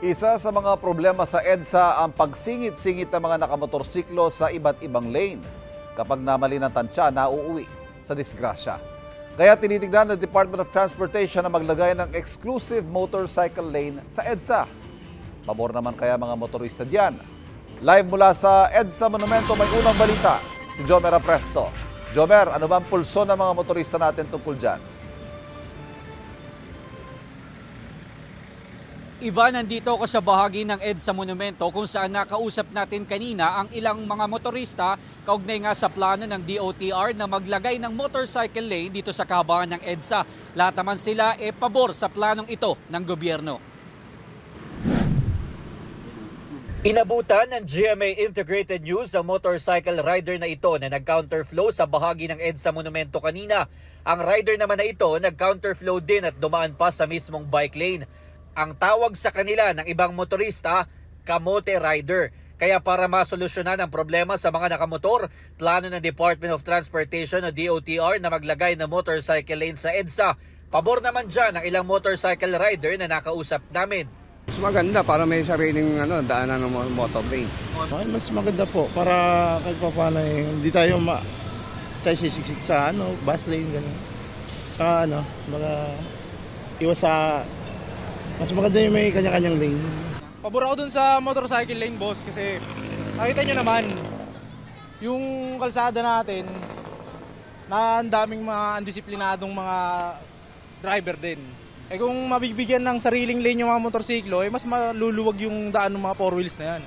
Isa sa mga problema sa EDSA ang pagsingit-singit ng mga nakamotorsiklo sa iba't ibang lane. Kapag namali ng tansya, nauuwi sa disgrasya. Kaya tinitignan ng Department of Transportation na maglagay ng exclusive motorcycle lane sa EDSA. Pabor naman kaya mga motorista diyan. Live mula sa EDSA Monumento, may unang balita. Si Jomer Apresto. Jomer, ano ba ang pulso ng mga motorista natin tungkol dyan? Ivan, nandito ako sa bahagi ng EDSA Monumento kung saan nakausap natin kanina ang ilang mga motorista kaugnay nga sa plano ng DOTR na maglagay ng motorcycle lane dito sa kahabaan ng EDSA. Lahat naman sila pabor sa planong ito ng gobyerno. Inabutan ng GMA Integrated News ang motorcycle rider na ito na nag-counterflow sa bahagi ng EDSA Monumento kanina. Ang rider naman na ito nag-counterflow din at dumaan pa sa mismong bike lane. Ang tawag sa kanila ng ibang motorista, kamote rider. Kaya para masolusyonan ang problema sa mga nakamotor, plano ng Department of Transportation o DOTR na maglagay ng motorcycle lane sa EDSA. Pabor naman dyan ang ilang motorcycle rider na nakausap namin. Mas maganda para may sariling daanan ng motor lane. Mas maganda po para kahit pa paano hindi tayo sisiksik sa bus lane ganun. Saka iwas sa mas maganda yung may kanya-kanyang lane. Pabor ako dun sa motorcycle lane, boss, kasi nakita nyo naman, yung kalsada natin, na ang daming mga undisiplinadong mga driver din. Kung mabibigyan ng sariling lane yung mga motorsiklo, mas maluluwag yung daan ng mga four wheels na yan.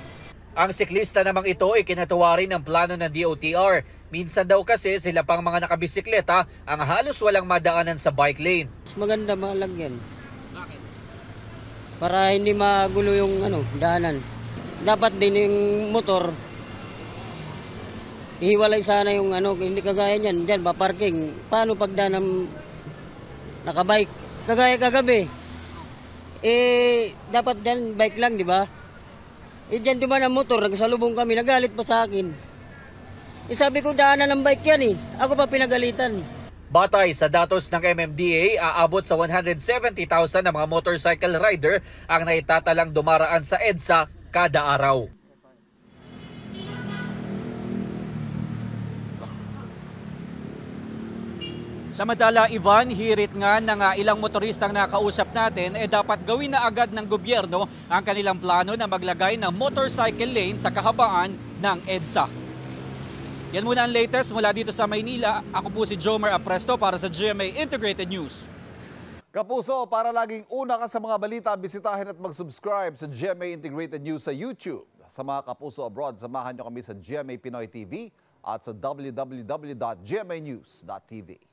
Ang siklista namang ito ay kinatuwa rin ng plano ng DOTR. Minsan daw kasi sila pang mga nakabisikleta ang halos walang madaanan sa bike lane. Mas maganda malagyan. Para hindi magulo yung daanan. Dapat din yung motor, ihiwalay sana yung hindi kagaya niyan, diyan paparking. Paano pagdaan ng nakabike? Kagaya kagabi. Dapat diyan bike lang, di ba? Diyan dumaan ang motor, nagsalubong kami, nagalit pa sa akin. Sabi ko daanan ng bike yan Ako pa pinagalitan. Batay sa datos ng MMDA, aabot sa 170,000 na mga motorcycle rider ang naitatalang dumaraan sa EDSA kada araw. Samantala, Ivan, hirit nga ng ilang motoristang nakausap natin, dapat gawin na agad ng gobyerno ang kanilang plano na maglagay ng motorcycle lane sa kahabaan ng EDSA. Yan muna ang latest mula dito sa Maynila. Ako po si Jomer Apresto para sa GMA Integrated News. Kapuso, para laging una ka sa mga balita, bisitahin at mag-subscribe sa GMA Integrated News sa YouTube. Sa mga kapuso abroad, samahan nyo kami sa GMA Pinoy TV at sa www.gmanews.tv.